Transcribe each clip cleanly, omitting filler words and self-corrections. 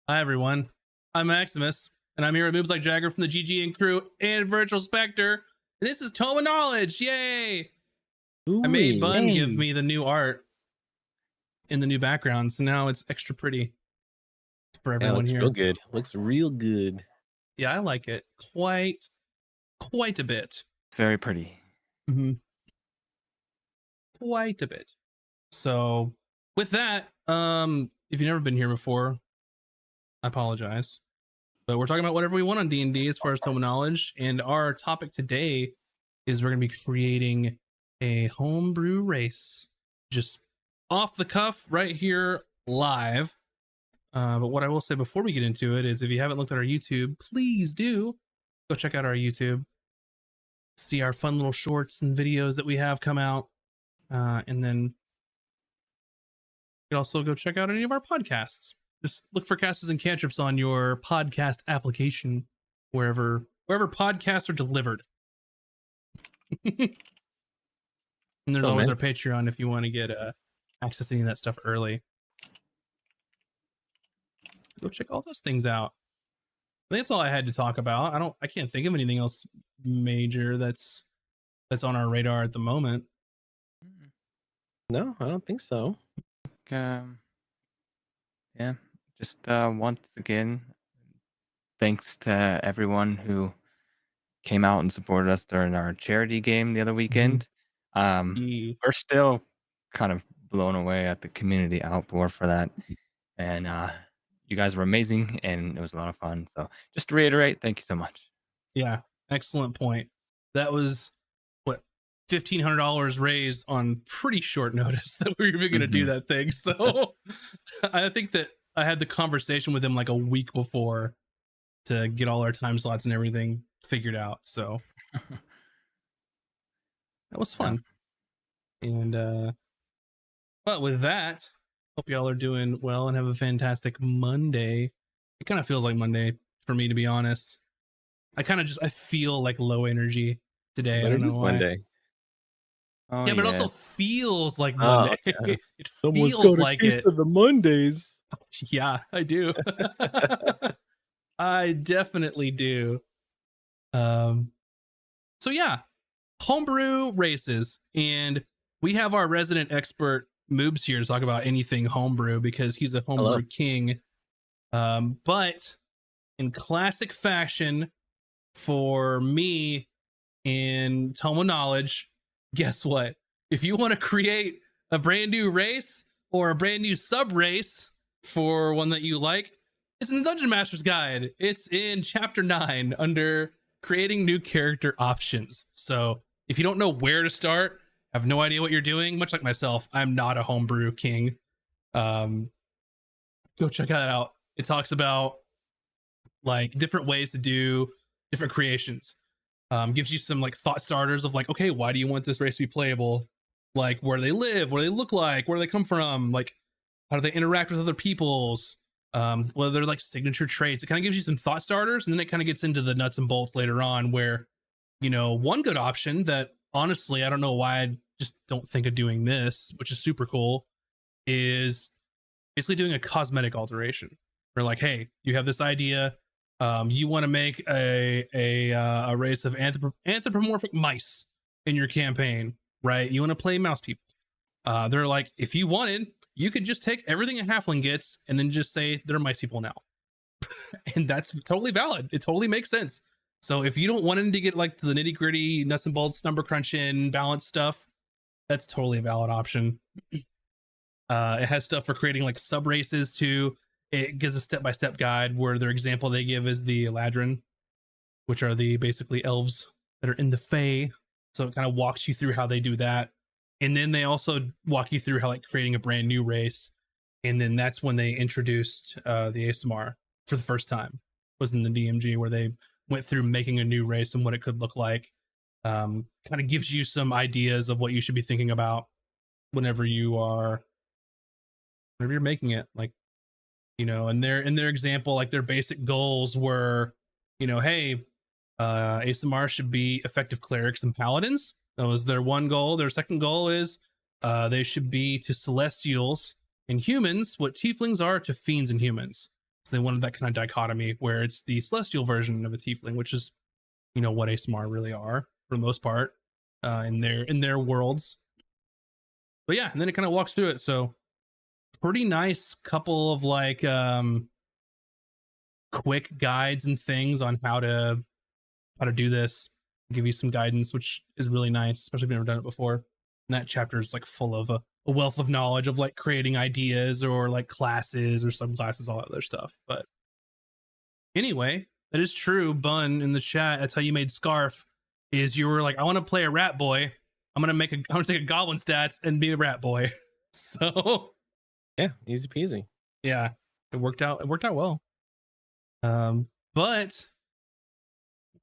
Hi everyone, I'm Maximus, and I'm here with Moves Like Jagger from the GG and crew and Virtual Spectre. And this is Tome Knowledge, yay! I Ooh, made Bun give yay. me the new art in the new background, so now it's extra pretty for Yeah, it everyone looks real here. good. Looks real good. Yeah, I like it quite a bit. Very pretty. Mm-hmm. Quite a bit. So with that, if you've never been here before, I apologize. But we're talking about whatever we want on D&D as far as Tome Knowledge, and our topic today is we're going to be creating a homebrew race, just off the cuff right here live. But what I will say before we get into it is if you haven't looked at our YouTube, please do go check out our YouTube, see our fun little shorts and videos that we have come out, and then you can also go check out any of our podcasts. Just look for Casters and Cantrips on your podcast application, wherever podcasts are delivered. And there's always our Patreon if you want to get access to any of that stuff early. Go check all those things out. I think that's all I had to talk about. I can't think of anything else major that's on our radar at the moment. No, I don't think so. Yeah, just once again, thanks to everyone who came out and supported us during our charity game the other weekend. Yeah. We're still kind of blown away at the community outpour for that. And you guys were amazing and it was a lot of fun. So just to reiterate, thank you so much. Yeah, excellent point. That was what $1,500 raised on pretty short notice that we were even going to do that thing. So I think that I had the conversation with him like a week before to get all our time slots and everything figured out. So that was fun. And but with that, hope y'all are doing well and have a fantastic Monday. It kind of feels like Monday for me, to be honest. I feel like low energy today. But I don't it know is why. Monday. Oh, yeah, but it also feels like Oh, Monday. okay. It Someone's feels got a like taste it. of the Mondays. Yeah, I do. I definitely do. So yeah, homebrew races, and we have our resident expert Moobs here to talk about anything homebrew because he's a homebrew king. But in classic fashion for me in Tome Knowledge, guess what? If you want to create a brand new race or a brand new sub race for one that you like, it's in the Dungeon Master's Guide. It's in chapter 9 under creating new character options. So if you don't know where to start, have no idea what you're doing, much like myself, I'm not a homebrew king. Go check that out. It talks about like different ways to do different creations. Gives you some like thought starters of like, okay, why do you want this race to be playable? Like, where do they live? What do they look like? Where do they come from? Like, how do they interact with other peoples? Whether they're like signature traits. It kind of gives you some thought starters, and then it kind of gets into the nuts and bolts later on where, you know, one good option that honestly, I don't know why I just don't think of doing this, which is super cool, is basically doing a cosmetic alteration. Where like, hey, you have this idea, you want to make a race of anthropomorphic mice in your campaign, right? You want to play mouse people. They're like, if you wanted, you could just take everything a halfling gets and then just say they're mice people now. And that's totally valid. It totally makes sense. So if you don't want him to get like the nitty gritty nuts and bolts, number crunching, balance stuff, that's totally a valid option. It has stuff for creating like sub races too. It gives a step-by-step guide where their example they give is the Eladrin, which are the basically elves that are in the Fae. So it kind of walks you through how they do that. And then they also walk you through how like creating a brand new race. And then that's when they introduced the ASMR for the first time, was in the DMG, where they went through making a new race and what it could look like. Kind of gives you some ideas of what you should be thinking about whenever you're making it. Like, you know, and in their example, like their basic goals were, you know, hey, ASMR should be effective clerics and paladins. That was their one goal. Their second goal is they should be to celestials and humans what tieflings are to fiends and humans. So they wanted that kind of dichotomy where it's the celestial version of a tiefling, which is, what ASMR really are for the most part, in their worlds. But yeah, and then it kind of walks through it. So pretty nice couple of like quick guides and things on how to do this, give you some guidance, which is really nice, especially if you've never done it before. And that chapter is like full of a wealth of knowledge of like creating ideas or like classes or subclasses, all that other stuff. But anyway, that is true. Bun in the chat, that's how you made Scarf. Is you were like, I want to play a rat boy. I'm gonna take a goblin stats and be a rat boy. So Yeah, easy peasy. yeah, it worked out. It worked out well. But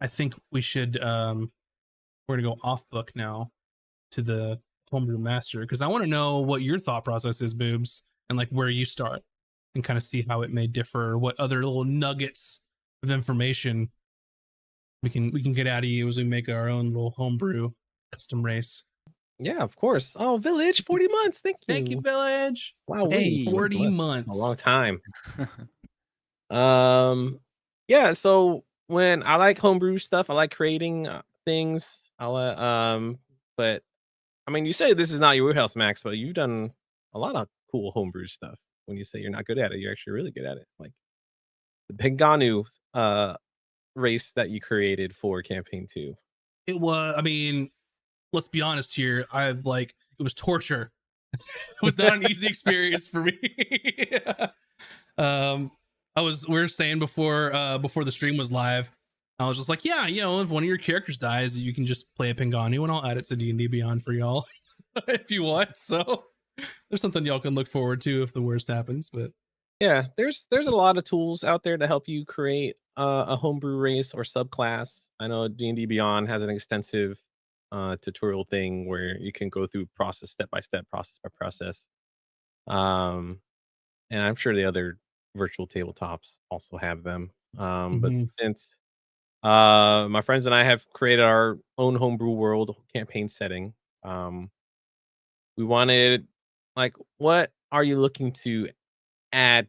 I think we should we're gonna go off book now to the homebrew master, because I want to know what your thought process is, Boobs, and like where you start, and kind of see how it may differ, what other little nuggets of information we can get out of you as we make our own little homebrew custom race. Yeah, of course. Oh, Village, 40 months. Thank you. Thank you, Village. Wow, Hey. 40 A months. long time. Yeah, so when I like homebrew stuff, I like creating things. But I mean, you say this is not your wheelhouse, Max, but you've done a lot of cool homebrew stuff. When you say you're not good at it, you're actually really good at it. Like the Penganu race that you created for campaign 2. It was, I mean, let's be honest here. I've like, it was torture. It was not an easy experience for me. We were saying before the stream was live, I was just like, yeah, if one of your characters dies, you can just play a Penganu and I'll add it to D&D Beyond for y'all if you want. So there's something y'all can look forward to if the worst happens. But Yeah, there's a lot of tools out there to help you create a homebrew race or subclass. I know D&D Beyond has an extensive tutorial thing where you can go through process step by step, process by process. And I'm sure the other virtual tabletops also have them. But since my friends and I have created our own homebrew world campaign setting, we wanted, like, what are you looking to add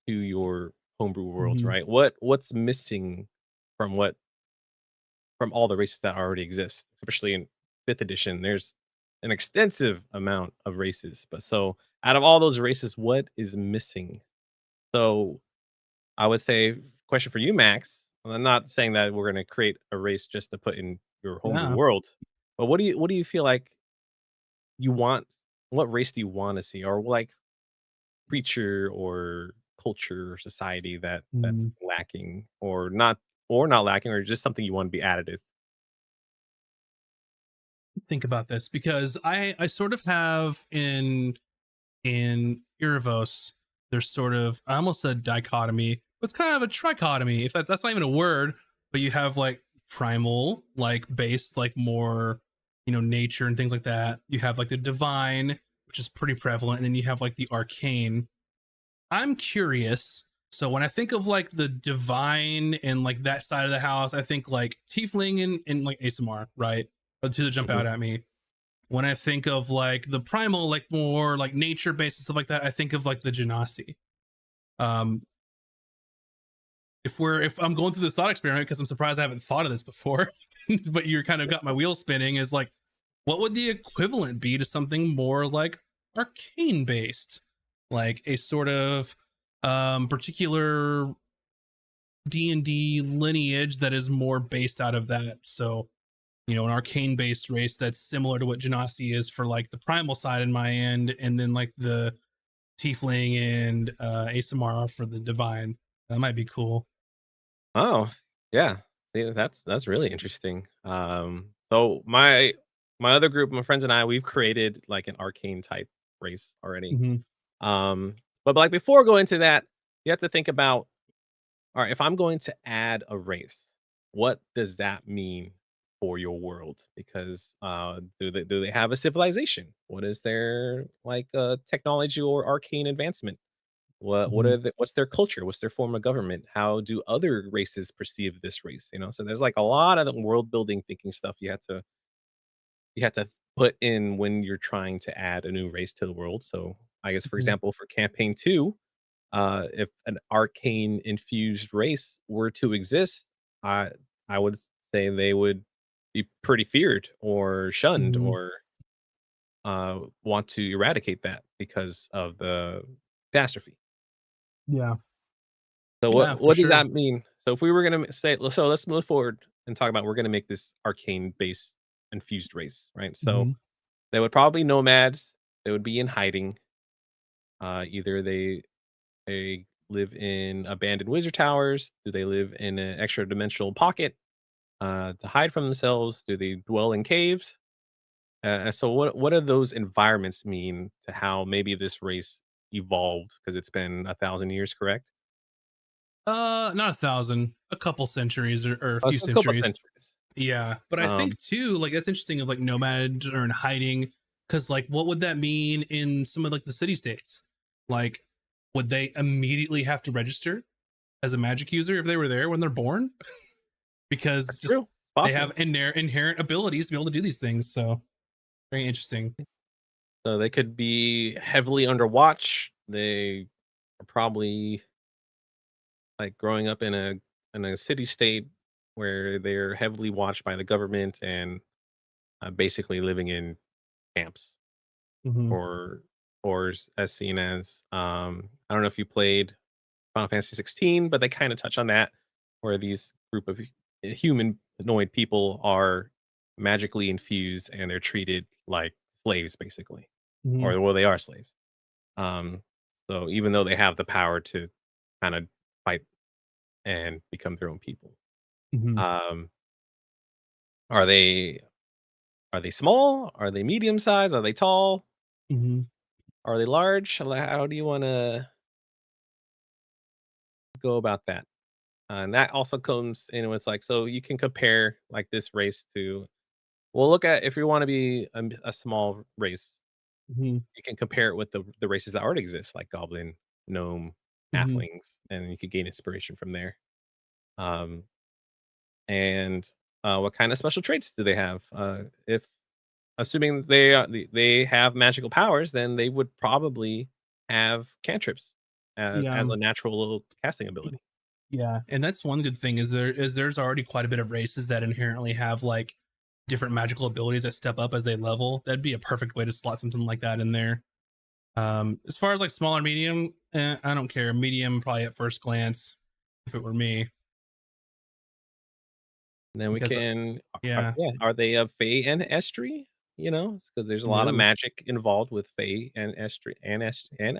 to your homebrew worlds, right? What's missing from all the races that already exist, especially in 5th edition? There's an extensive amount of races, but so out of all those races, what is missing? So I would say, question for you, Max. I'm not saying that we're going to create a race just to put in your homebrew yeah. world, but what do you feel like you want? What race do you want to see, or like creature or culture or society that's lacking, or not lacking, or just something you want to be additive? Think about this, because I sort of have in Irivos, there's sort of, I almost said dichotomy, but it's kind of a trichotomy, if that's not even a word. But you have like primal, like based, like more, nature and things like that. You have like the divine, which is pretty prevalent, and then you have like the arcane. I'm curious. So when I think of like the divine and like that side of the house, I think like tiefling and like ASMR, right? Are the two that jump out at me. When I think of like the primal, like more like nature based and stuff like that, I think of like the Genasi. If I'm going through this thought experiment, because I'm surprised I haven't thought of this before, but you're kind of got my wheels spinning, is like, what would the equivalent be to something more like arcane based, like a sort of particular D&D lineage that is more based out of that. So an arcane based race that's similar to what Genasi is for like the primal side in my end, and then like the tiefling and ASMR for the divine. That might be cool. Oh, yeah. See, that's really interesting. So my other group, my friends and I, we've created like an arcane type race already. But like before going to that, you have to think about, all right, if I'm going to add a race, what does that mean for your world? Because do they have a civilization? What is their like technology or arcane advancement? What's their culture? What's their form of government? How do other races perceive this race? So there's like a lot of the world building thinking stuff you have to put in when you're trying to add a new race to the world. So I guess, for example, for campaign 2, if an arcane infused race were to exist, I I would say they would be pretty feared or shunned Mhm. or want to eradicate that because of the catastrophe. Yeah. So Yeah, for what does sure. that mean? So if we were gonna say, so let's move forward and talk about we're gonna make this arcane based infused race, right? So Mhm. they would probably nomads. They would be in hiding. Either they live in abandoned wizard towers. Do they live in an extra dimensional pocket to hide from themselves? Do they dwell in caves? So what do those environments mean to how maybe this race evolved? Because it's been 1,000 years, correct? Not 1,000, a couple centuries or a few So a couple centuries. centuries. Yeah, but I Um, think too, like that's interesting of like nomads or in hiding, because like what would that mean in some of like the city states? Like, would they immediately have to register as a magic user if they were there when they're born? Because that's just true. It's they have possible. inherent abilities to be able to do these things. So very interesting. So they could be heavily under watch. They are probably like growing up in a city state where they're heavily watched by the government and basically living in camps Hmm. or as seen as I don't know if you played Final Fantasy 16, but they kind of touch on that where these group of humanoid people are magically infused and they're treated like slaves basically, Hmm. or well they are slaves. Um, so even though they have the power to kind of fight and become their own people, Hmm. um, are they are they small? Are they medium size? Are they tall? Hmm. Are they large? How do you want to go about that? And that also comes in with like, so you can compare like this race to, well, look at if you want to be a small race, Hmm. you can compare it with the races that already exist, like goblin, gnome, Hmm. halflings, and you could gain inspiration from there. Um, and what kind of special traits do they have? If assuming they have magical powers, then they would probably have cantrips Yeah. as a natural casting ability. Yeah, and that's one good thing is there's already quite a bit of races that inherently have like different magical abilities that step up as they level. That'd be a perfect way to slot something like that in there. As far as like small or medium, I don't care. Medium probably at first glance, if it were me, And then we because can yeah, yeah, are they a Fey and Estri? You know, because there's a lot of no, magic involved with Fey and Estri and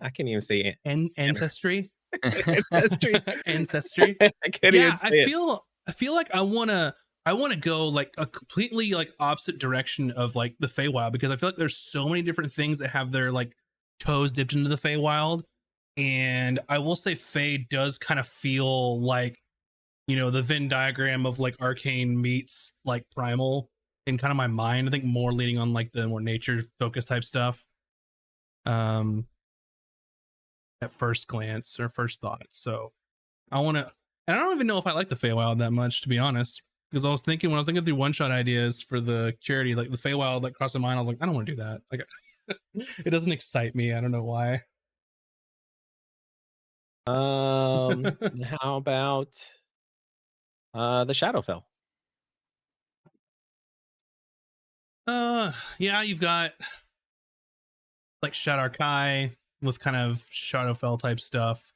I can't even say an ancestry, ancestry. ancestry. I can't even Yeah, say it. I feel like I wanna go like a completely like opposite direction of like the Feywild because I feel like there's so many different things that have their like toes dipped into the Feywild. And I will say Fey does kind of feel like, you know, the Venn diagram of like arcane meets like primal in kind of my mind. I think more leaning on like the more nature focused type stuff. Um at first glance or first thought. So I want to, and I don't even know if I like the Feywild that much, to be honest. Because I was thinking when I was thinking through one shot ideas for the charity, like the Feywild, like crossed my mind. I was like, I don't want to do that. Like, it doesn't excite me. I don't know why. How about the Shadowfell? Yeah, you've got like Shadar Kai with kind of Shadowfell type stuff.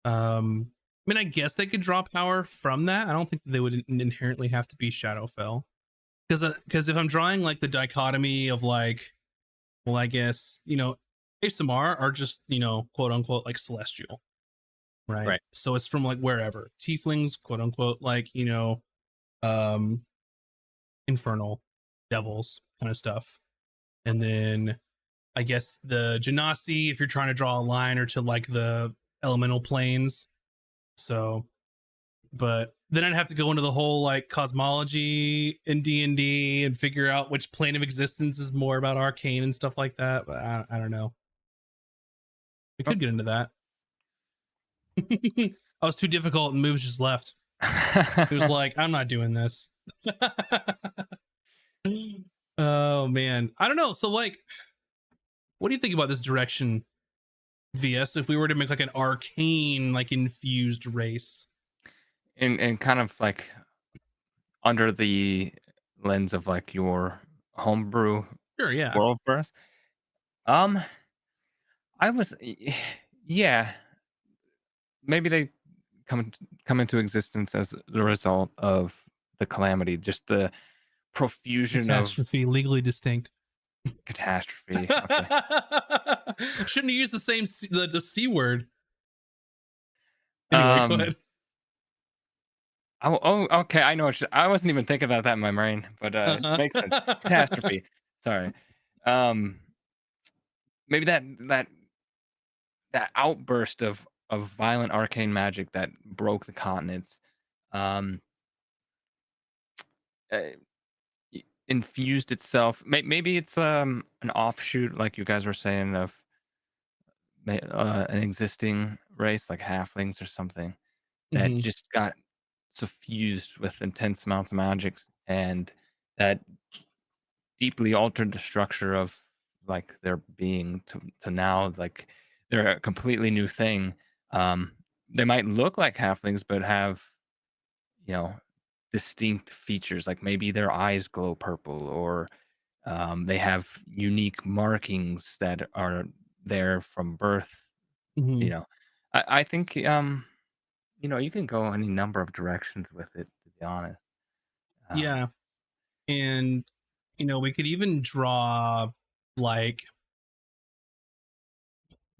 I mean, I guess they could draw power from that. I don't think they would inherently have to be Shadowfell because if I'm drawing like the dichotomy of like, well, I guess, you know, ASMR are just, you know, quote unquote, like celestial, right? Right. So it's from like wherever. Tieflings, quote unquote, like, you know, um, infernal devils kind of stuff. And then I guess the Genasi, if you're trying to draw a line or to like the elemental planes. So, but then I'd have to go into the whole like cosmology in D&D and figure out which plane of existence is more about arcane and stuff like that. But I don't know. We Oh. could get into that. I was too difficult and moves just left. It was like, I'm not doing this. Oh man. I don't know. So like, what do you think about this direction VS if we were to make like an arcane like infused race. And kind of like under the lens of like your homebrew Sure, yeah. world for us. Um, I was, yeah, maybe they come into existence as the result of the calamity, just the profusion of Catastrophe, legally distinct. catastrophe. Okay. Shouldn't you use the same the C word? Anyway, go ahead. Oh, okay. I know. I wasn't even thinking about that in my brain, but it makes sense. Catastrophe. Sorry. Maybe that outburst of violent arcane magic that broke the continents, um, uh, infused itself. Maybe it's an offshoot, like you guys were saying, of an existing race like halflings or something that Mhm. just got suffused with intense amounts of magic and that deeply altered the structure of like their being to now like they're a completely new thing. Um, they might look like halflings, but have you know distinct features. Like maybe their eyes glow purple, or they have unique markings that are there from birth. You Mhm. know, I think you can go any number of directions with it. To be honest, um, Yeah. And we could even draw like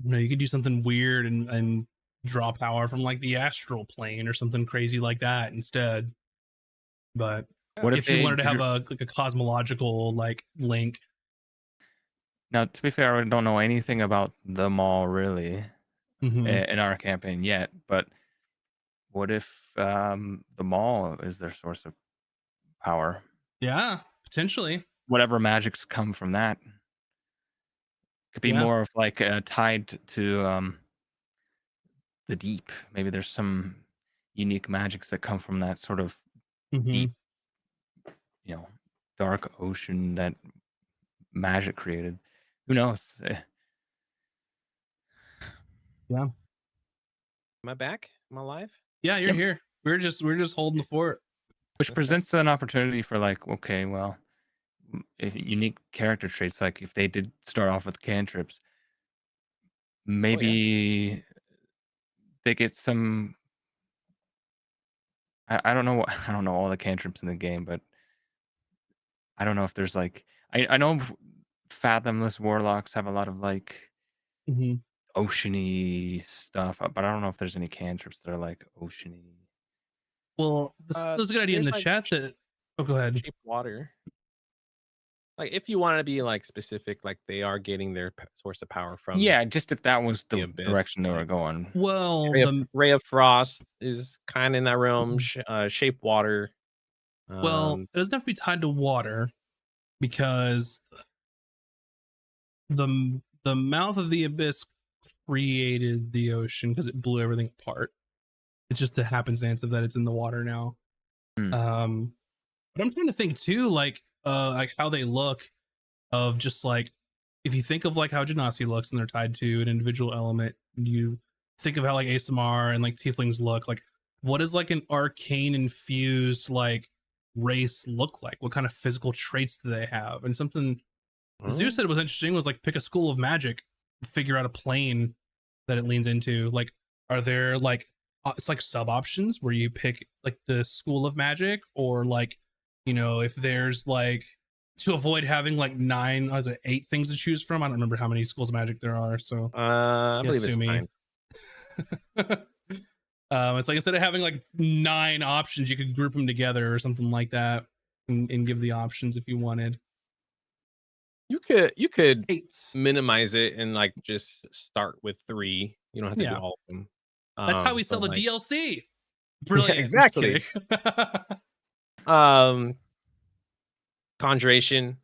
you could do something weird and draw power from like the astral plane or something crazy like that instead. But what if if you they wanted to have a cosmological like link, Now, to be fair, I don't know anything about the mall really hmm in our campaign yet, but what if the mall is their source of power? yeah, potentially, Whatever magics come from that could be yeah, more of like tied to the deep. Maybe there's some unique magics that come from that sort of hmm deep, you know, dark ocean that magic created. Who knows? yeah, Am I back? Am I live? yeah. You're Yep. here. We're just holding the fort. Which Okay. presents an opportunity for like, okay, well, if unique character traits, like if they did start off with cantrips, Oh yeah. maybe they get some. I don't know I don't know all the cantrips in the game, but I don't know if there's like I know fathomless warlocks have a lot of like hmm oceany stuff, but I don't know if there's any cantrips that are like oceany. Well, there's a good idea in There's the like chat that. Oh, go ahead. shape water. Like if you want to be like specific, like they are getting their source of power from Yeah, just if that was the the abyss. direction they were Like going. Well, Ray of Frost is kind of in that realm. Mhm. Shape water. It doesn't have to be tied to water because the mouth of the abyss created the ocean because it blew everything apart. It's just a happenstance of that it's in the water now. Hmm. But I'm trying to think too, like how they look of just like if you think of like how Genasi looks and they're tied to an individual element, you think of how like ASMR and like tieflings look, like what does like an arcane infused like race look like? What kind of physical traits do they have? And something Zeus oh, said was interesting was like pick a school of magic, figure out a plane that it leans into. Like, are there like it's like sub options where you pick like the school of magic, or like if there's like to avoid having like nine, was it 8 things to choose from? I don't remember how many schools of magic there are. So I yeah, believe it's sue me. 9. It's like instead of having like 9 options, you could group them together or something like that, and give the options if you wanted. You could 8. minimize it and like just start with 3. You don't have to do Yeah, all of them. that's how we sell But the like DLC. yeah, Brilliant. I'm just exactly. kidding. Um, Conjuration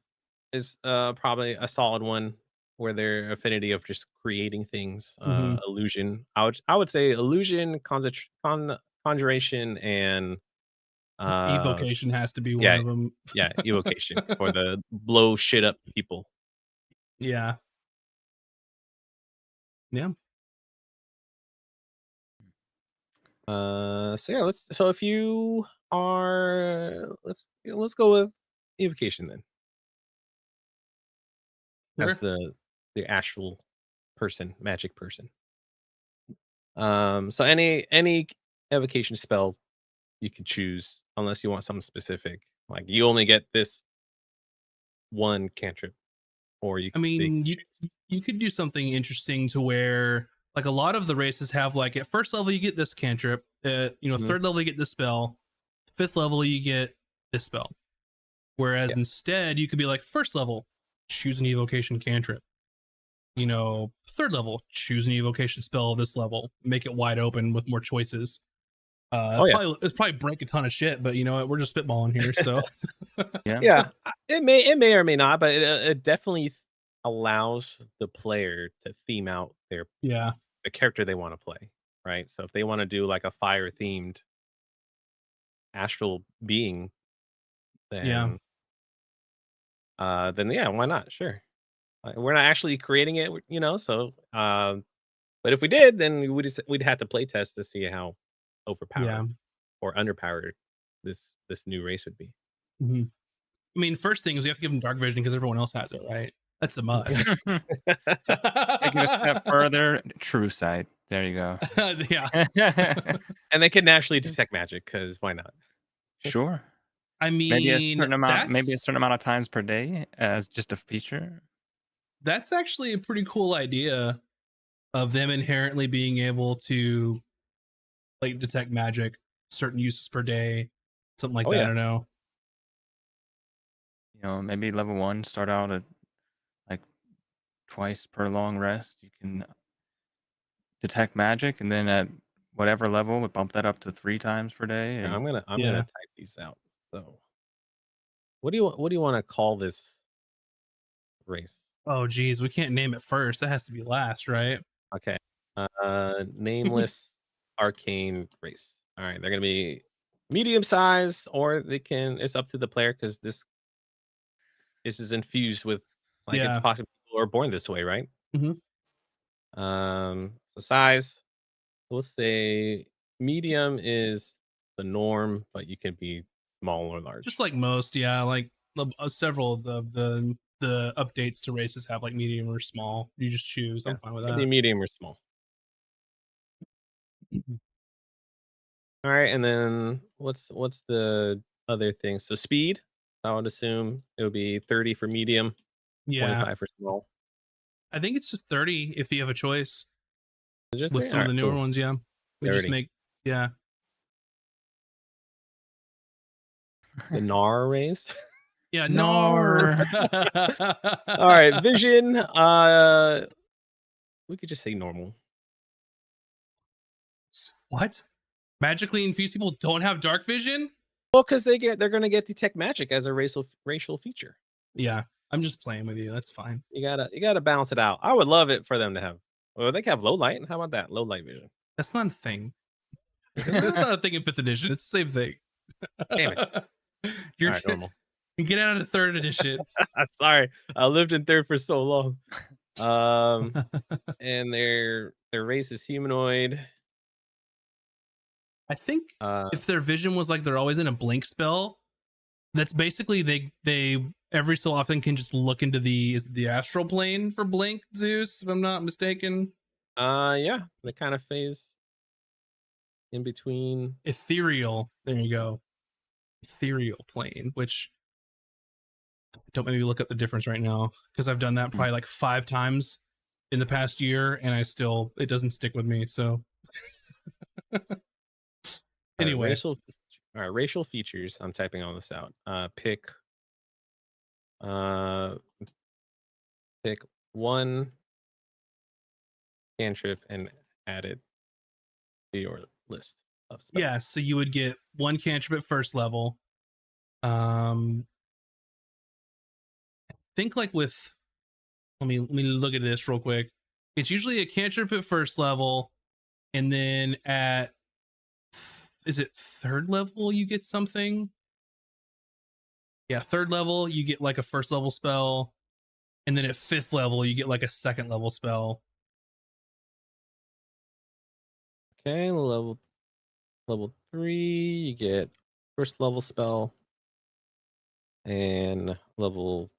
is probably a solid one where their affinity of just creating things. hmm Illusion. I would say illusion, conjuration, and uh Evocation has to be one yeah, of them. yeah, evocation for the blow shit up people. Yeah. Yeah. So yeah, so if you are, let's go with evocation then, Sure. as the actual person, magic person. So any evocation spell you can choose, unless you want something specific. Like you only get this one cantrip, or I they can mean, choose. you could do something interesting to where like a lot of the races have like at first level you get this cantrip, Mhm. third level you get this spell, fifth level you get this spell. Whereas Yeah. instead you could be like first level, choose an evocation cantrip. Third level, choose an evocation spell of this level, make it wide open with more choices. Oh yeah. It's probably break a ton of shit, but you know what? We're just spitballing here, so Yeah. Yeah, it may or may not, but it definitely allows the player to theme out yeah, the character they want to play, right? So if they want to do like a fire themed astral being, yeah, then yeah, why not? Sure. We're not actually creating it, so but if we did, then we'd have to play test to see how yeah. overpowered or underpowered this new race would be. hmm I mean, first thing is we have to give them dark vision because everyone else has it, right? That's a must. Take it a step further. True sight. There you go. Yeah. And they can naturally detect magic, because why not? Sure. I Maybe a mean, certain amount. Maybe a certain amount of times per day as just a feature. that's actually a pretty cool idea of them inherently being able to like detect magic, certain uses per day, something like Oh that. I yeah. don't know. Maybe level 1 start out at like twice per long rest. You can detect magic, and then at whatever level, we bump that up to 3 times per day. Yeah, And I'm gonna Yeah. type these out. So what do you want to call this race? Oh, geez, we can't name it first. That has to be last, right? Okay. Nameless arcane race. All right, they're gonna be medium size, or they can. It's up to the player, because this is infused with, like, it's Yeah. possible people are born this way, right? hmm So size, we'll say medium is the norm, but you can be small or Just large. like most, yeah. Like several of the updates to races have like medium or small. You just choose. Yeah, I'm fine with it can be that. medium or small. All right, and then what's the other thing? So speed, I would assume it would be 30 for medium, Yeah. 25 for small. I think it's just 30 if you have a choice Is it just with 30? All some of right, the newer cool. ones. Yeah. We just 30. make, yeah. The NAR race. Yeah. Nar. No. All right, vision. We could just say normal. What? Magically infused people don't have dark vision? Well, because they're gonna get detect magic as a racial feature. Yeah. I'm just playing with you. That's fine. You gotta balance it out. I would love it for them to have. Well, they can have low light. How about that? Low light vision. That's not a thing. Isn't it That's not? not a thing in fifth edition. It's the same thing. Damn it. You're All right, normal. get out of the third edition. Sorry, I lived in third for so long. And their race is humanoid. I think Uh, if their vision was like they're always in a blink spell, that's basically they every so often can just look into the astral plane for blink Zeus, if I'm not mistaken. yeah, they kind of phase in between. Ethereal. There you go. Ethereal plane, which don't maybe look up the difference right now because I've done that probably like 5 times in the past year and it doesn't stick with me. So All right, anyway, racial features. I'm typing all this out. Uh, pick one cantrip and add it to your list of spells. yeah, so you would get one cantrip at first level. Think like with let me look at this real quick. It's usually a cantrip at first level, and then at is it third level you get something? Yeah, third level you get like a first level spell, and then at fifth level you get like a second level spell. Okay, level level 3, you get first level spell, and level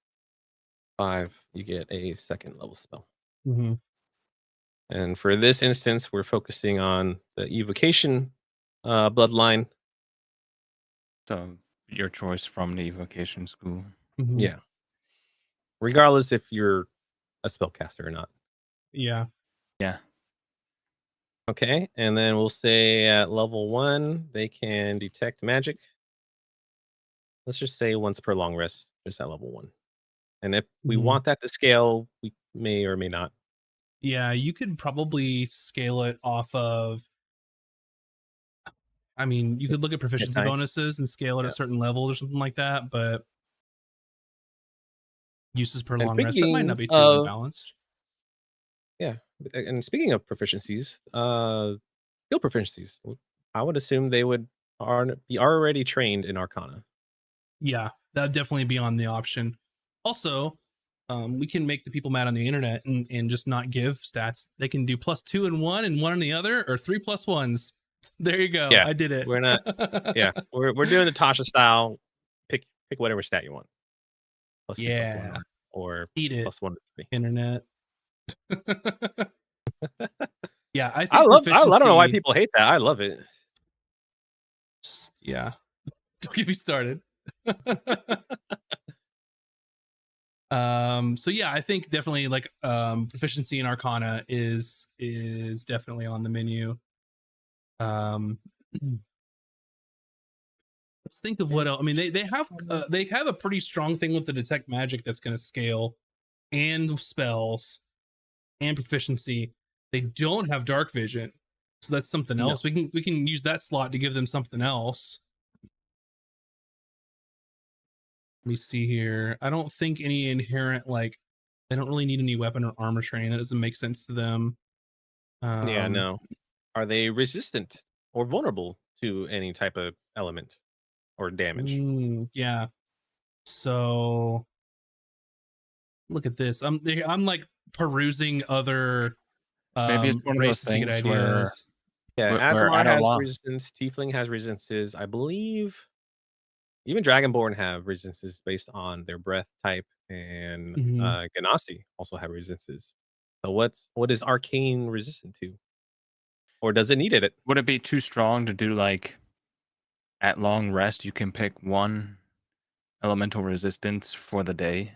5, you get a second level spell. Mm-hmm. And for this instance, we're focusing on the evocation bloodline. So your choice from the evocation school. Mm-hmm. Yeah. Regardless if you're a spellcaster or not. Yeah. Yeah. Okay. And then we'll say at level 1, they can detect magic. Let's just say once per long rest, just at level 1. And if we Mhm. want that to scale, we may or may not. Yeah, you could probably scale it off of. I mean, you could look at proficiency type. bonuses and scale it Yeah. at certain levels or something like that, but uses per And long rest, that might not speaking be too of unbalanced. Yeah, and speaking of proficiencies, skill proficiencies, I would assume they would be already trained in Arcana. Yeah, that would definitely be on the option. Also, we can make the people mad on the internet and just not give stats. They can do +2 in one and 1 in the other, or 3 +1s. There you go. Yeah, I did it. we're not. Yeah, we're doing the Tasha style. Pick whatever stat you want. +2 Yeah. +1 or Eat it, +1 to 3. internet. Yeah, I I think love. I don't know why proficiency. people hate that. I love it. Yeah, don't get me started. So yeah, I think definitely like proficiency in Arcana is definitely on the menu. Um let's think of what else. I mean, they have a pretty strong thing with the detect magic that's going to scale, and spells, and proficiency. They don't have dark vision, so that's something No. else. We can use that slot to give them something else. Let me see here. I don't think any inherent, like, they don't really need any weapon or armor training. That doesn't make sense to them. Yeah, no. Are they resistant or vulnerable to any type of element or damage? Yeah. So look at this. I'm like perusing other Maybe it's one of those races to get things where ideas. Yeah, we're Aasimar at a has lot. resistance. Tiefling has resistances. I believe even Dragonborn have resistances based on their breath type, and Mhm. Ganassi also have resistances. So what is arcane resistant to, or does it need it? Would it be too strong to do like at long rest? You can pick one elemental resistance for the day.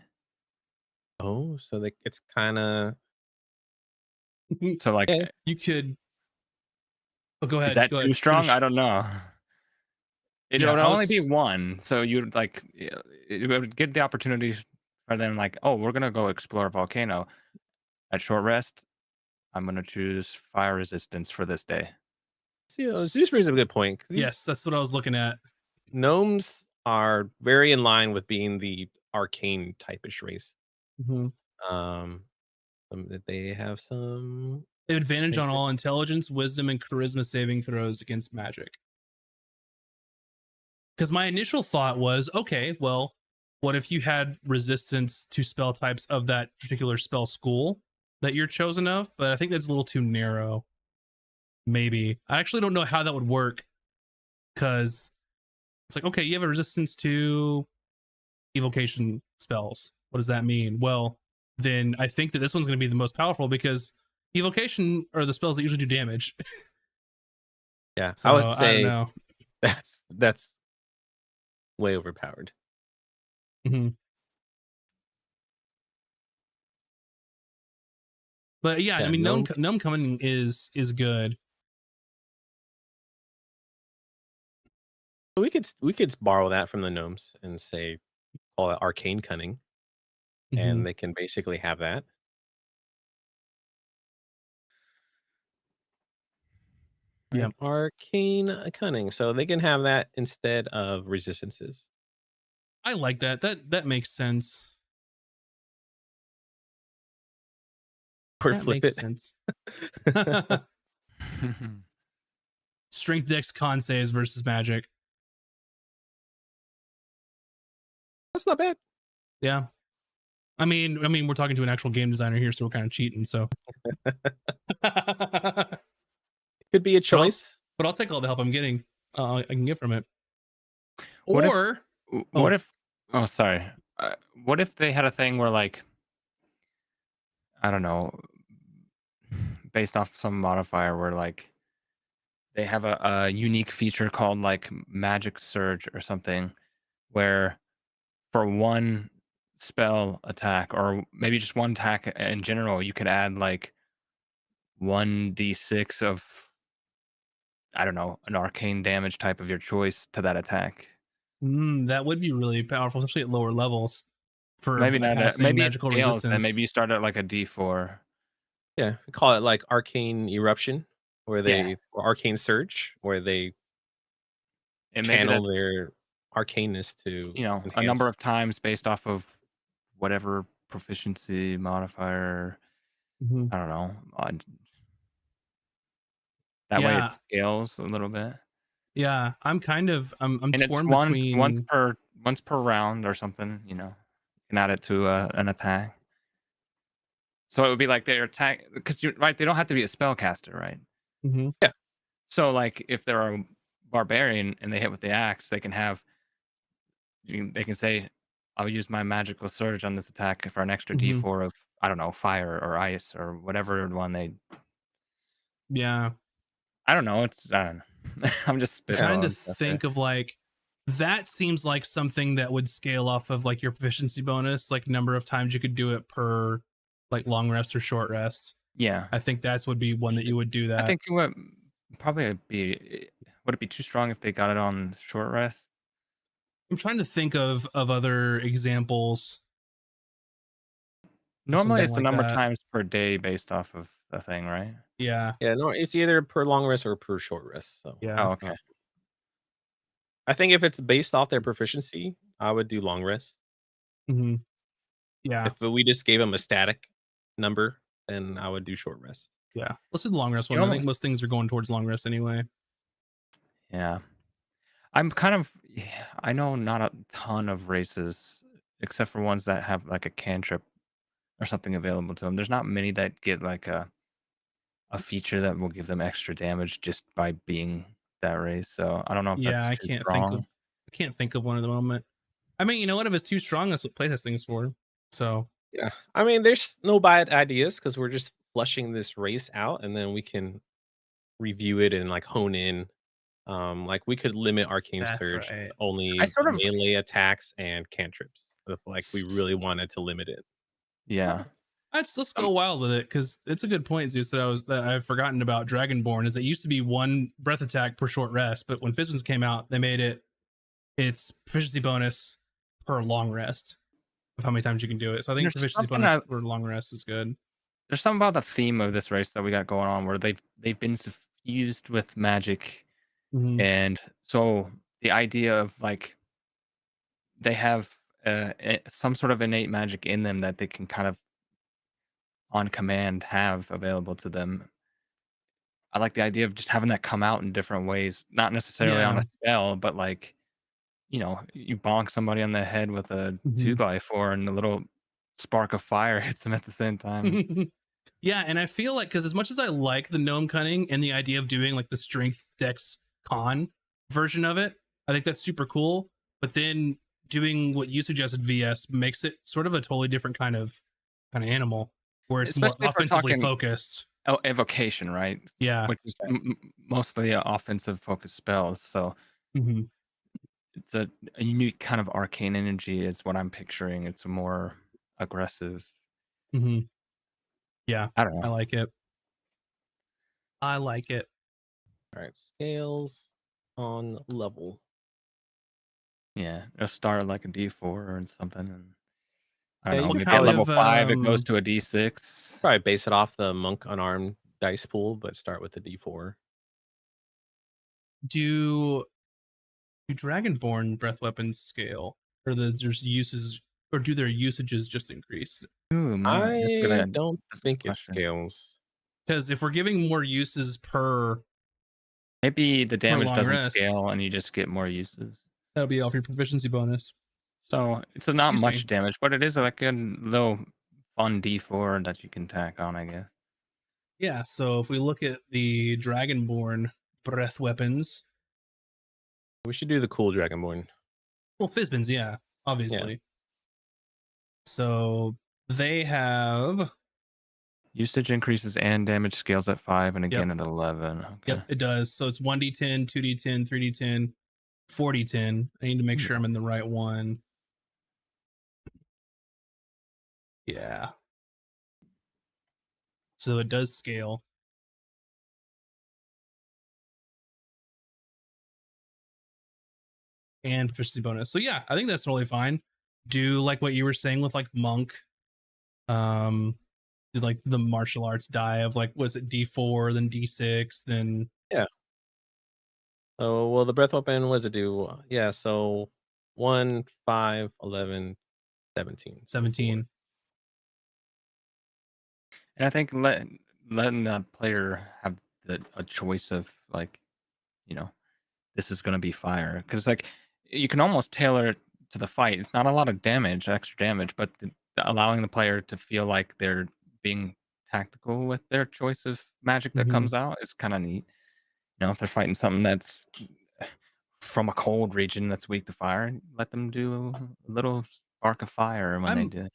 Oh, so it's kind of So like, yeah. You could. Oh, go is ahead. that Go too ahead. strong? Finish. I don't know. It Yeah, would I only be was. one, so you'd like it would get the opportunity for them like, oh, we're gonna go explore a volcano at short rest. I'm gonna choose fire resistance for this day. See, Zeus brings up a good point, 'cause these Yes, that's what I was looking at. gnomes are very in line with being the arcane type-ish race. Mhm. That they have some. They have advantage on all intelligence, wisdom, and charisma saving throws against magic. Because my initial thought was, okay, well, what if you had resistance to spell types of that particular spell school that you're chosen of? But I think that's a little too narrow. Maybe. I actually don't know how that would work, because it's like, okay, you have a resistance to evocation spells. What does that mean? Well, then I think that this one's going to be the most powerful, because evocation are the spells that usually do damage. Yeah, So I would I don't say know. that's way overpowered. Mm-hmm. But yeah, Yeah, I mean, gnome. gnome coming is good. We could borrow that from the gnomes and say call it arcane cunning, Mm-hmm. and they can basically have that. Yeah, Arcane cunning, so they can have that instead of resistances. I like that. That makes sense. Or That flip makes it. sense. Strength, dex, con saves versus magic. That's not bad. Yeah. I mean, we're talking to an actual game designer here, so we're kind of cheating. So Could be a choice. but I'll take all the help I'm getting. I can get from it. What if? Or What oh, if? Oh, sorry. What if they had a thing where like I don't know, based off some modifier where like they have a unique feature called like Magic Surge or something, where for one spell attack or maybe just one attack in general, you could add like 1d6 of I don't know, an arcane damage type of your choice to that attack. that would be really powerful, especially at lower levels for Maybe not. bypassing Maybe it magical scales. Then resistance. maybe you start at like a D4. Yeah, we call it like arcane eruption, where Yeah, or arcane surge, where they and maybe channel that's their arcaneness to a number enhance. of times based off of whatever proficiency modifier. Mhm. I don't know. That way it Yeah, scales a little bit, yeah. I'm and it's torn between. once per round or something. You can add it to an attack. So it would be like their attack because you're right. They don't have to be a spellcaster, right? Mhm, Yeah, So like if they're a barbarian and they hit with the axe, they can say, "I'll use my magical surge on this attack for an extra mhm. D4 of I don't know fire or ice or whatever one they." Yeah. I don't know. I don't know. I'm just yeah. Trying to spitballing stuff here. think of like that seems like something that would scale off of like your proficiency bonus, like number of times you could do it per like long rest or short rest. Yeah, I think that's would be one that you would do I that. think it would probably be. Would it be too strong if they got it on short rest? I'm trying to think of other examples of Normally, something it's the like number of that. times per day based off of the thing, right? Yeah. Yeah, no, it's either per long rest or per short rest. So Yeah. Oh, okay. I think if it's based off their proficiency, I would do long rest. Hmm. Yeah. If we just gave them a static number, then I would do short rest. Yeah. Let's do the long rest You one. I think almost, most things are going towards long rest anyway. yeah. I'm kind of, yeah, I know not a ton of races except for ones that have like a cantrip or something available to them. There's not many that get like a feature that will give them extra damage just by being that race. So I don't know if Yeah, that's I too can't think of strong. one at the moment. I mean, you know what? If it's too strong, that's what playtesting's for. So Yeah. I mean, there's no bad ideas because we're just flushing this race out and then we can review it and like hone in. Like we could limit arcane that's surge right. to I only sort of, melee attacks and cantrips if like we really wanted to limit it. yeah. Let's go wild with it because it's a good point, Zeus. That I've forgotten about Dragonborn is that used to be one breath attack per short rest, but when Fizzwins came out, they made its proficiency bonus per long rest of how many times you can do it. So I think There's proficiency bonus for long rest is good. there's something about the theme of this race that we got going on where they've been suffused with magic, Hmm. and so the idea of like they have some sort of innate magic in them that they can kind of on command have available to them. I like the idea of just having that come out in different ways, not necessarily on Yeah. a spell, but like you bonk somebody on the head with a Hmm. 2x4 and a little spark of fire hits them at the same time. Yeah, and I feel like because as much as I like the gnome cunning and the idea of doing like the strength dex con version of it, I think that's super cool. But then doing what you suggested, VS, makes it sort of a totally different kind of animal where it's more Especially if we're offensively talking focused. evocation, right? Yeah. Which is mostly offensive focused spells. So Hmm. it's a unique kind of arcane energy. Is what I'm picturing. It's more aggressive. Hmm. Yeah, I don't I know. like it. I like it. All right, scales on level. Yeah, it'll start like a D4 or something, and I Yeah, don't you know. could Maybe at probably level 5 it goes to a D6. probably base it off the monk unarmed dice pool, but start with the D4. do do Dragonborn breath weapons scale, or there's uses, or do their usages just increase? Ooh, man, I don't that's a good think it question. scales. Because if we're giving more uses Maybe the per damage long doesn't rest, scale and you just get more uses. that'll be off your proficiency bonus. So it's not Excuse much me. damage, but it is like a little fun D4 that you can tack on, I guess. Yeah. So if we look at the Dragonborn breath weapons. We should do the cool Dragonborn. Well, Fizbins, yeah, obviously. So they have. Usage increases and damage scales at 5 and again Yep. at 11. Okay. Yep, it does. So it's 1d10, 2d10, 3d10, 4d10. I need to make sure I'm in the right one. Yeah. So it does scale. And proficiency bonus. So yeah, I think that's totally fine. Do like what you were saying with like monk. Do like the martial arts die of like, was it D4, then D6, then Oh, well, the breath weapon, what does it do? Yeah, so 1, 5, 11, 17. 17. And I think letting the player have a choice of like, this is going to be fire, because like you can almost tailor it to the fight. It's not a lot of damage, extra damage, but allowing the player to feel like they're being tactical with their choice of magic that comes out is kind of neat. If they're fighting something that's from a cold region that's weak to fire, let them do a little spark of fire when they do it.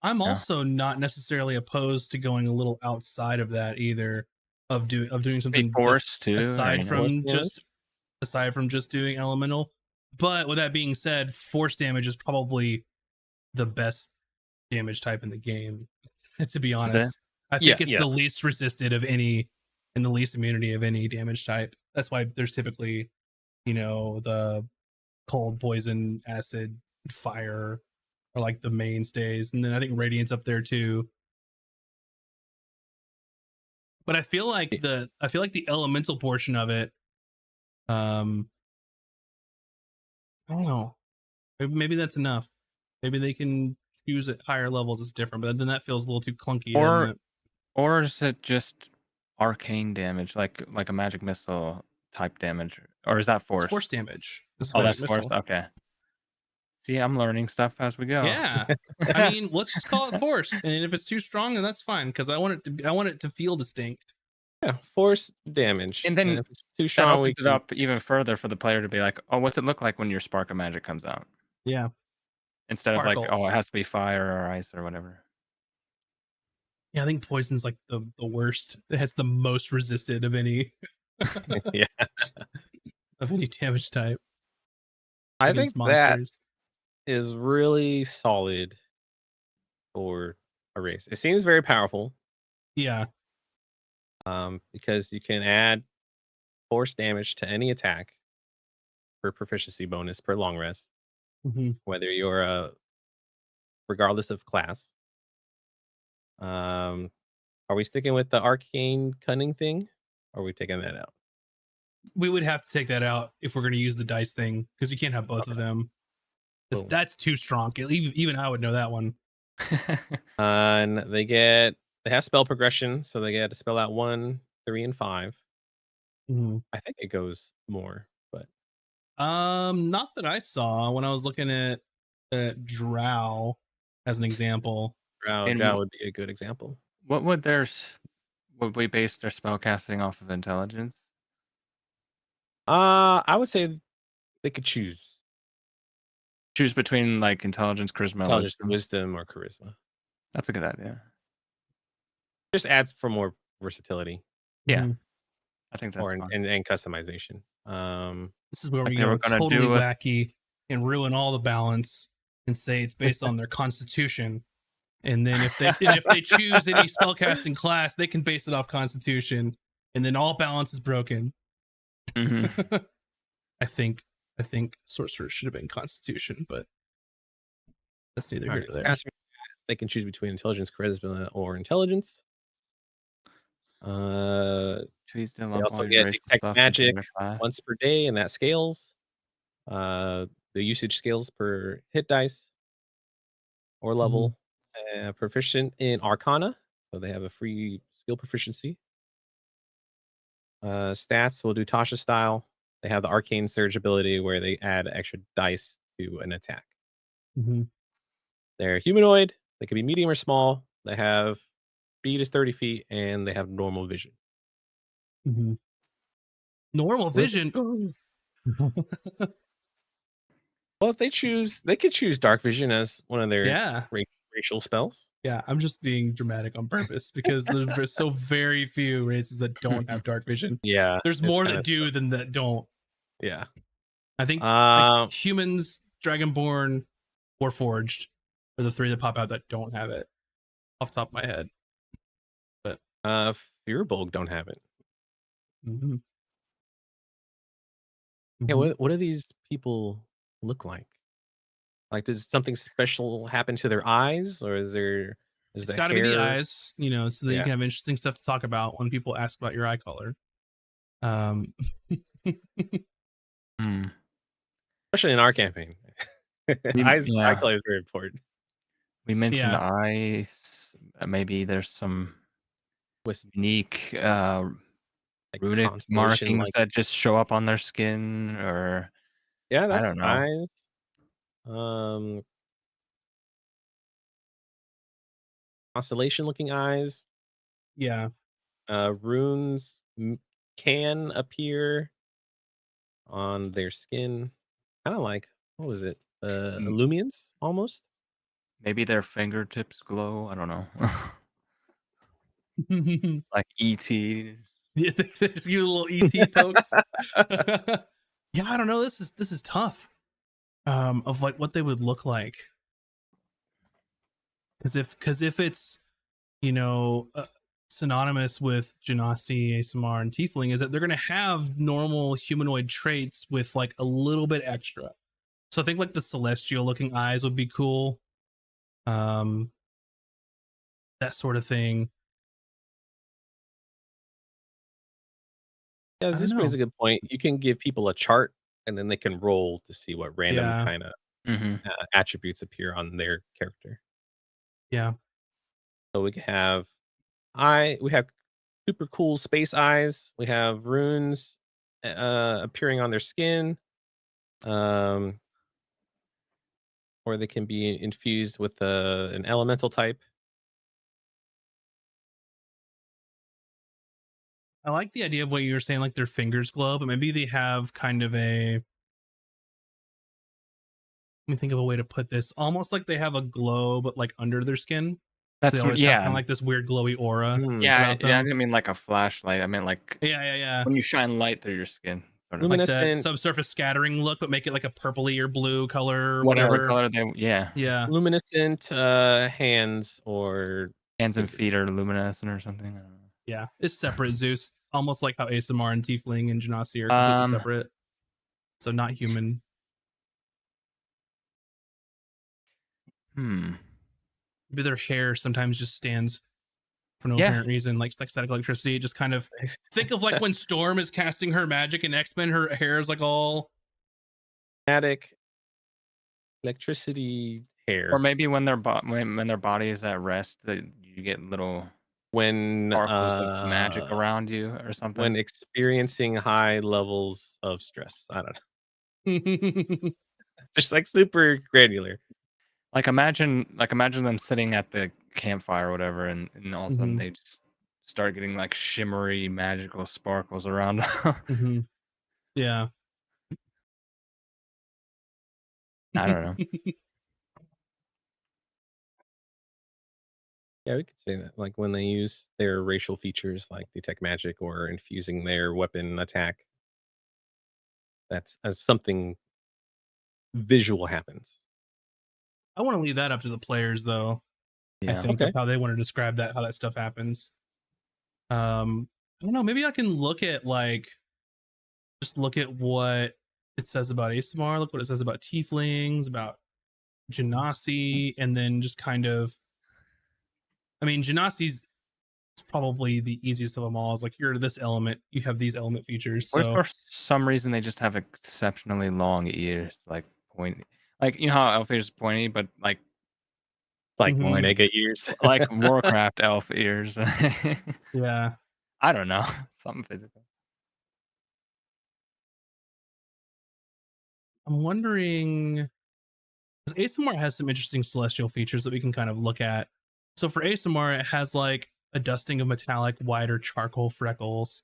I'm Yeah. also not necessarily opposed to going a little outside of that either, of doing something force too, aside from Force just doing elemental. But with that being said, force damage is probably the best damage type in the game. To be honest, I think it's the least resisted of any, and the least immunity of any damage type. That's why there's typically, the cold, poison, acid, fire are like the mainstays, and then I think radiant's up there too. But I feel like the elemental portion of it, I don't know, maybe that's enough. Maybe they can choose at higher levels. It's different, but then that feels a little too clunky, doesn't it? Or is it just arcane damage, like a magic missile type damage, or is that force? It's force damage. Oh, that's force. Okay. See, I'm learning stuff as we go. Yeah. I mean, let's just call it force, and if it's too strong, then that's fine, because I want it to feel distinct. Yeah, force damage. And then if it's too that strong, opens it up even further for the player to be like, oh, what's it look like when your spark of magic comes out? Yeah. Instead of like, Sparkles. oh, it has to be fire or ice or whatever. Yeah, I think poison's like the worst. It has the most resisted of any yeah. of any damage type. I think against monsters. that is really solid for a race. It seems very powerful. Yeah. Because you can add force damage to any attack for proficiency bonus per long rest, whether you're regardless of class. Are we sticking with the arcane cunning thing, or are we taking that out? We would have to take that out if we're going to use the dice thing, because you can't have both of them. That's too strong. Even I would know that one. And they have spell progression, so they get to spell out 1, 3, and 5. I think it goes more, but Mm-hmm. not that I saw when I was looking at Drow as an example. Drow would be a good example. Would we base their spell casting off of intelligence? I would say they could choose between like intelligence, charisma, wisdom, or charisma. That's a good idea. Just adds for more versatility. Yeah, I think that's fine. And customization. This is where we go totally wacky and ruin all the balance and say it's based on their constitution. And then if they choose any spellcasting class, they can base it off constitution, and then all balance is broken. I think sorcerers should have been constitution, but that's neither here nor there. They can choose between intelligence, charisma, or intelligence. They also get detect magic once per day, and that scales. The usage scales per hit dice or level. Proficient in Arcana, so they have a free skill proficiency. Stats will do Tasha style. They have the Arcane Surge ability where they add extra dice to an attack. They're humanoid. They can be medium or small. They have speed is 30 feet, and they have normal vision. Normal What- vision. Well, if they could choose dark vision as one of their Yeah. racial spells. Yeah, I'm just being dramatic on purpose because there's so very few races that don't have dark vision. Yeah, There's it's more kinda that do than that don't. Yeah. I think Um, like humans, Dragonborn, Warforged are the three that pop out that don't have it off the top of my head. Fearbolg don't have it. Mhm. Yeah, Mhm. what do these people look like? Like, does something special happen to their eyes, or is It's the got to be the hair? eyes, you know, so that you Yeah. can have interesting stuff to talk about when people ask about your eye color. Um, Hmm. Especially in our campaign. Eye Yeah, color is very important. we mentioned Yeah. eyes. Maybe there's some With unique like runic constellation, markings like that just show up on their skin, or yeah, I that's don't know. eyes. Um, constellation looking eyes. yeah. Runes can appear on their skin, kind of like what was it? Mm, Illumians almost. Maybe their fingertips glow. I don't know. Yeah, Like ET. they just give you little ET pokes. Yeah, I don't know. This is tough. Of like what they would look like. Because if it's you know synonymous with Genasi, ASMR, and Tiefling, is that they're gonna have normal humanoid traits with like a little bit extra. So I think like the celestial looking eyes would be cool. Um, that sort of thing. Yeah, I don't this brings know. a good point. You can give people a chart, and then they can roll to see what random Yeah, kind of Hmm. attributes appear on their character. yeah. So we can have we have super cool space eyes. We have runes appearing on their skin, um, or they can be infused with an elemental type. I like the idea of what you were saying, like their fingers glow, but maybe they have kind of a. Let me think of a way to put this. Almost like they have a glow, but like under their skin. So they That's what. always have Yeah, kind of like this weird glowy aura Hmm. yeah. about I them. didn't mean like a flashlight. I meant like Yeah, yeah, yeah. when you shine light through your skin, sort of. Like that Luminescent, subsurface scattering look, but make it like a purpley or blue color or Whatever whatever. color they. Yeah, Yeah, luminescent hands or hands and feet are luminescent or something. I don't know. yeah. It's separate Zeus, almost like how ASMR and Tiefling and Genasi are completely Um. separate. So not human. Hmm. Maybe their hair sometimes just stands for no Yeah. apparent reason, like static electricity. Just kind of think of like when Storm is casting her magic in X-Men, her hair is like all static electricity hair. Or maybe when when their body is at rest, that you get little when sparkles of magic around you or something. when experiencing high levels of stress. I don't know. Just like super granular. Like imagine them sitting at the campfire or whatever, and all of a sudden Mhm. they just start getting like shimmery magical sparkles around. Mhm. Yeah. I don't know. Yeah, we could say that. Like when they use their racial features like detect magic or infusing their weapon attack, that's something visual happens. I want to leave that up to the players though. I Yeah. think Okay. of how they want to describe that, how that stuff happens. I don't know, maybe I can look at like just look at what it says about ASMR, look what it says about Tieflings, about Genasi, and then just kind of I mean Genasi's probably the easiest of them all. Is like you're this element, you have these element features. Or if So for some reason they just have exceptionally long ears, like pointy. Like you know how elf ears are pointy, but Like Mhm. mega ears. like Warcraft elf ears. yeah. I don't know. Something physical. I'm wondering because ASMR has some interesting celestial features that we can kind of look at. So for ASMR, it has like a dusting of metallic, white or charcoal freckles.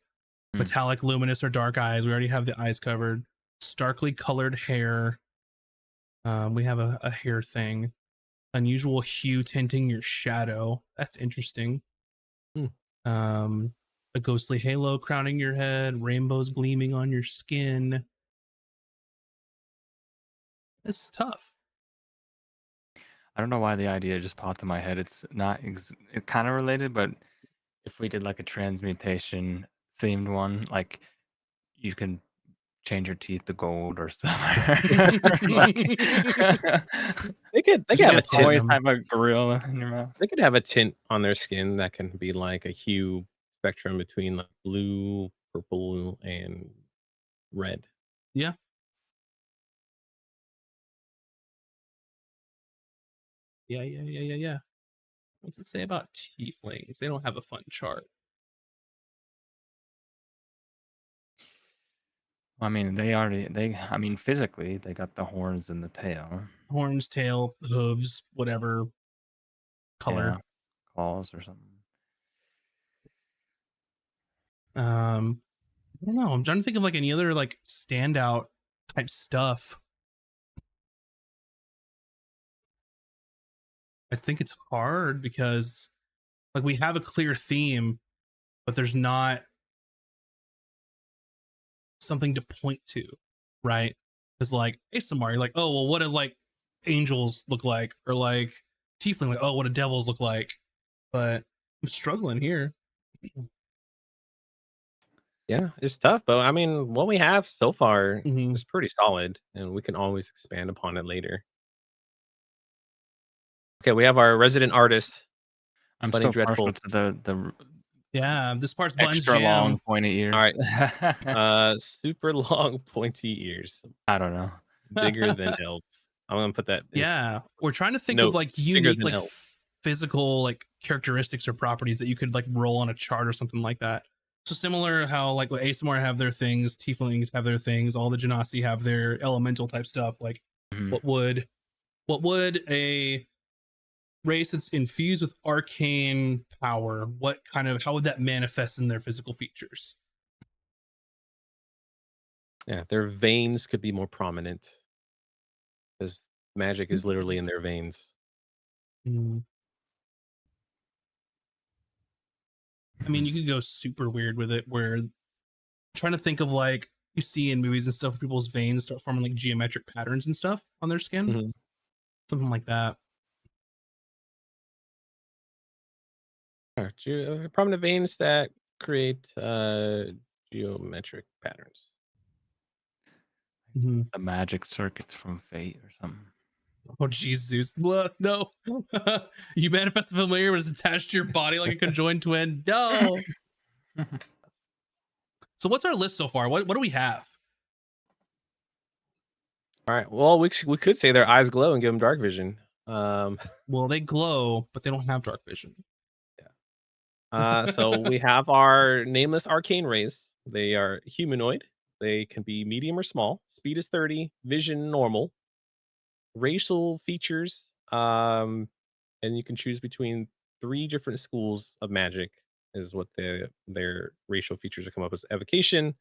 Hmm. Metallic, luminous, or dark eyes. We already have the eyes covered. Starkly colored hair. We have a hair thing. Unusual hue tinting your shadow. That's interesting. Hmm. A ghostly halo crowning your head. Rainbows gleaming on your skin. This is tough. I don't know why the idea just popped in my head. It's not it's kind of related, but if we did like a transmutation themed one, like you can change your teeth to gold or something. Like They could you have a just tint always them. have a gorilla in your mouth. They could have a tint on their skin that can be like a hue spectrum between like blue, purple, and red. Yeah. Yeah. What's it say about tieflings? They don't have a fun chart. I mean, I mean, physically, they got the horns and the tail. Horns, tail, hooves, whatever color. Yeah, claws or something. I don't know. I'm trying to think of like any other like standout type stuff. I think it's hard because like we have a clear theme, but there's not something to point to, right? Because like ASMR, you're like, oh well, what do like angels look like, or like tiefling, like oh, what do devils look like? But I'm struggling here. Yeah, it's tough, but I mean, what we have so far Mhm. is pretty solid, and we can always expand upon it later. Okay, we have our resident artist, I'm Bunny still partial Dreadful. to the Yeah, this part's Buns extra long jam. pointy ears. All right, super long pointy ears, I don't know. bigger than elves. I'm gonna put that in Yeah, we're trying to think of note. like Bigger unique than like elves. physical like characteristics or properties that you could like roll on a chart or something like that. So similar how like what ASMR have their things, tieflings have their things, all the genasi have their elemental type stuff. Like Mhm. what would a race that's infused with arcane power, what kind of how would that manifest in their physical features? Yeah, their veins could be more prominent because magic is literally in their veins. Mm. I mean, you could go super weird with it where trying to think of like you see in movies and stuff, people's veins start forming like geometric patterns and stuff on their skin, Mhm. something like that. Prominent veins that create geometric patterns. Mhm. The magic circuits from Fate or something. Oh Jesus! No, you manifest a familiar, but it's attached to your body like a conjoined twin. No. So what's our list so far? What do we have? All right. Well, we could say their eyes glow and give them dark vision. Um, Well, they glow, but they don't have dark vision. so we have our nameless arcane race. They are humanoid. They can be medium or small. Speed is 30. Vision normal. Racial features. And you can choose between 3 different schools of magic. Is what their racial features are come up as: evocation,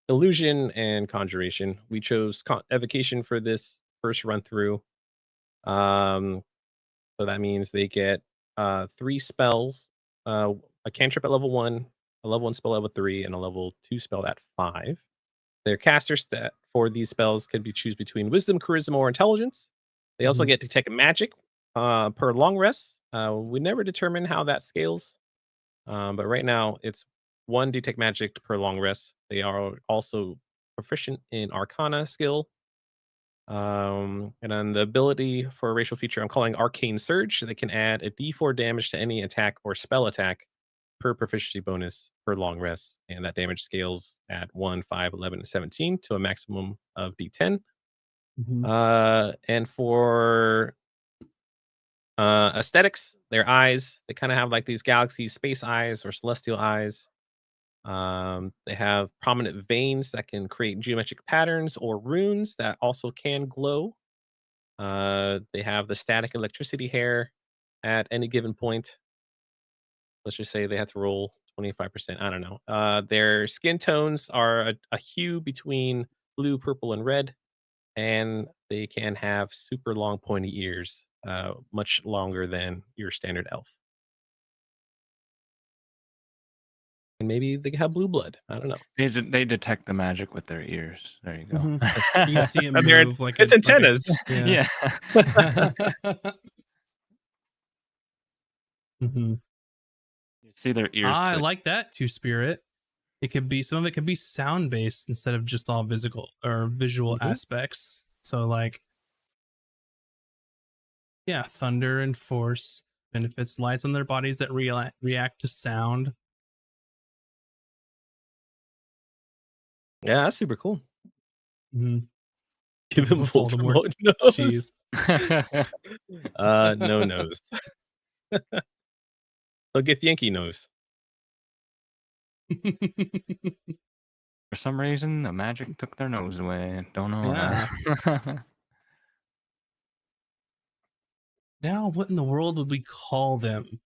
illusion, and conjuration. We chose evocation for this first run through. Um, so that means they get 3 spells, a cantrip at level 1, a level 1 spell at level 3, and a level 2 spell at 5. Their caster stat for these spells can be choose between wisdom, charisma, or intelligence. They also Mhm. get detect magic per long rest. We never determine how that scales, but right now it's 1 detect magic per long rest. They are also proficient in arcana skill. And then the ability for a racial feature I'm calling Arcane Surge. They can add a d4 damage to any attack or spell attack per proficiency bonus per long rest. And that damage scales at 1, 5, 11, and 17 to a maximum of d10. Mhm. And for aesthetics, their eyes, they kind of have like these galaxy space eyes or celestial eyes. They have prominent veins that can create geometric patterns or runes that also can glow. They have the static electricity hair at any given point. Let's just say they have to roll 25%. I don't know. Their skin tones are a hue between blue, purple, and red, and they can have super long pointy ears, much longer than your standard elf. And maybe they have blue blood. I don't know. They detect the magic with their ears. There you go. You can see it And they're- move like it's antennas. yeah. Yeah. Mhm. You see their ears. I twitch. like that Two Spirit. It could be some of it could be sound based instead of just all physical or visual Mhm. aspects. So like, yeah, thunder and force benefits lights on their bodies that react to sound. Yeah, that's super cool. Mhm. Give them Voldemort. Voldemort nose. Jeez. No nose. They'll get Yankee nose. For some reason, the magic took their nose away. Don't know Yeah. why. Now, what in the world would we call them?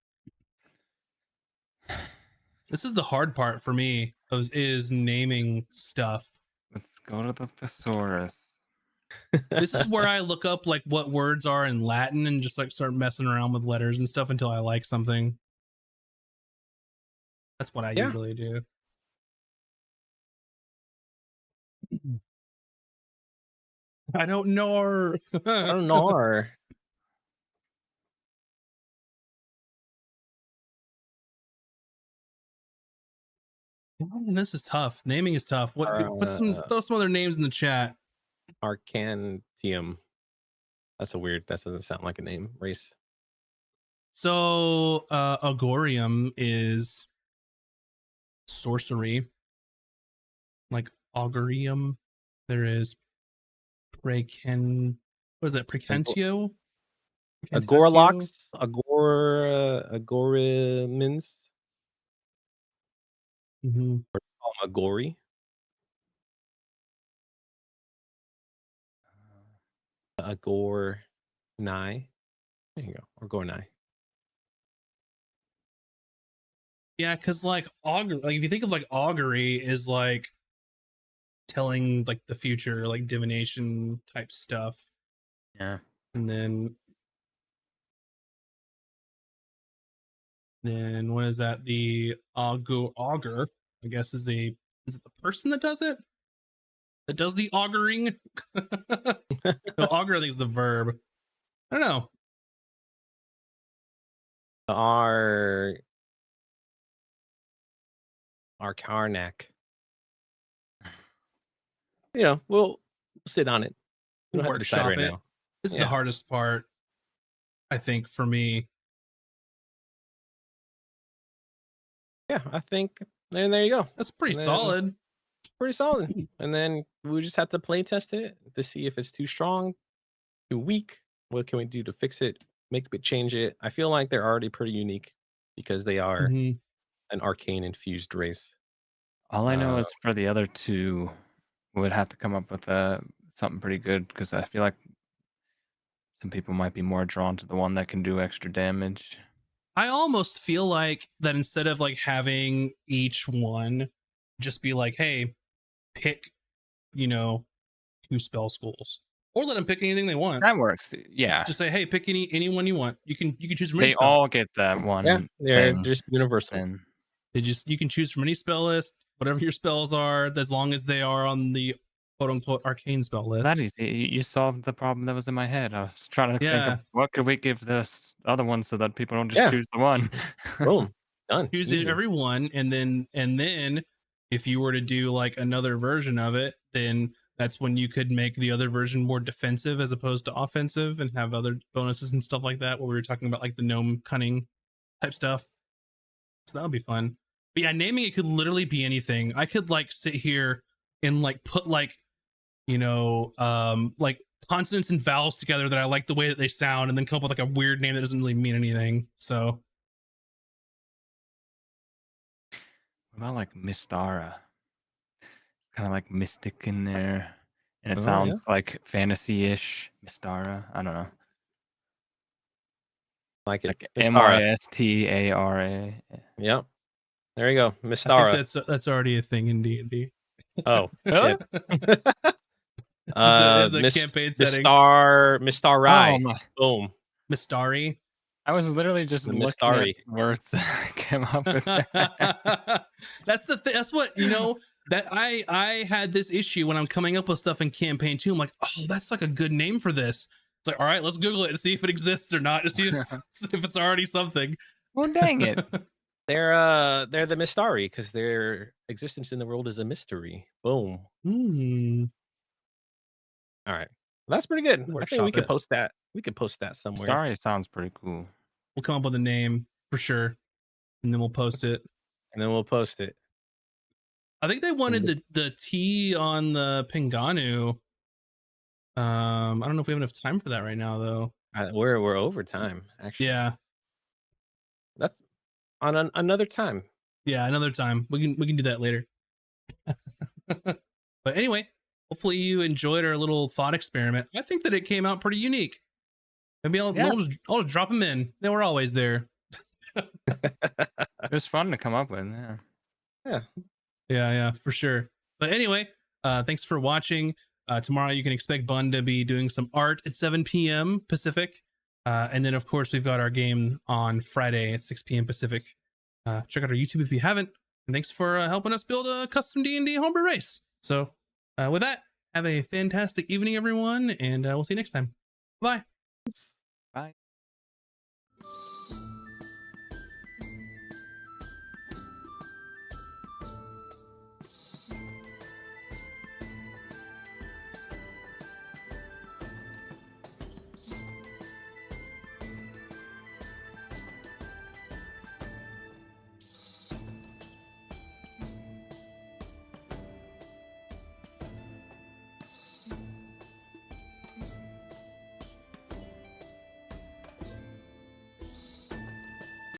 This is the hard part for me. Is naming stuff. Let's go to the thesaurus. This is where I look up like what words are in Latin and just like start messing around with letters and stuff until I like something. That's what I Yeah. usually do. I don't know. I don't know. This is tough. Naming is tough. What? Throw some other names in the chat. Arcantium. That's a weird. That doesn't sound like a name. Race. So, Agorium is sorcery. Like Augurium. There is What is that? Precantio? Agoralox. Agorimins. Mm-hmm. Agori. Agor Nai. There you go. Or Gornai. Yeah, because like if you think of like augury is like telling like the future, like divination type stuff. Yeah. And then what is that? The augur, I guess is it the person that does it? That does the auguring? No, augur I think is the verb. I don't know. Our Karnak. You know, we'll sit on it. We don't have to decide Workshop right it. now. This is Yeah. the hardest part, I think, for me. Yeah, I think. And there you go. That's pretty And then- solid. Pretty solid. And then we just have to play test it to see if it's too strong, too weak. What can we do to fix it? Make it, change it. I feel like they're already pretty unique because they are Mhm. an arcane infused race. All I know is for the other two, we would have to come up with something pretty good because I feel like some people might be more drawn to the one that can do extra damage. I almost feel like that instead of like having each one just be like, hey, pick, 2 spell schools, or let them pick anything they want. That works. Yeah. Just say, hey, pick any one you want. You can choose from any They spell. all get that one. Yeah, they're thing, just universal. and You can choose from any spell list, whatever your spells are, as long as they are on the quote unquote arcane spell list. that easy. You solved the problem that was in my head. I was trying to think of what could we give this other one so that people don't just choose the one. Boom. Done. Choose Easy. every one, and then if you were to do like another version of it, then that's when you could make the other version more defensive as opposed to offensive and have other bonuses and stuff like that. What we were talking about, like the gnome cunning type stuff. So that would be fun. But yeah, naming it could literally be anything. I could like sit here and like put like, like consonants and vowels together that I like the way that they sound, and then come up with like a weird name that doesn't really mean anything. So What about like Mystara? Kind of like mystic in there. And it sounds like fantasy-ish. Mystara. I don't know. Like it. Like Mystara. Mystara. Yep. There you go, I Mistara. think that's already a thing in D&D. Oh, Really? shit. It's a campaign setting. Mistarai. Oh my! Boom. Mistari. I was literally just The looking at Mistari. words that I came up with. That. That's the thing. That's what that I had this issue when I'm coming up with stuff in campaign 2. I'm like, oh, that's like a good name for this. It's like, all right, let's Google it and see if it exists or not, to see if it's already something. Well, dang it! They're the Mistari because their existence in the world is a mystery. Boom. All right. Well, that's pretty good. I think we Workshop could it. post that. We could post that somewhere. Starry sounds pretty cool. We'll come up with a name for sure, and then we'll post it. And then we'll post it. I think they wanted the T on the Pinganu. I don't know if we have enough time for that right now, though. We're over time, actually. Yeah, That's on another time. yeah, another time. We can do that later. But anyway, hopefully you enjoyed our little thought experiment. I think that it came out pretty unique. Maybe I'll just drop them in. They were always there. It was fun to come up with. Yeah. Yeah, for sure. But anyway, thanks for watching. Tomorrow you can expect Bun to be doing some art at 7 p.m. Pacific. And then, of course, we've got our game on Friday at 6 p.m. Pacific. Check out our YouTube if you haven't. And thanks for helping us build a custom D&D homebrew race. So with that, have a fantastic evening, everyone. And we'll see you next time. Bye.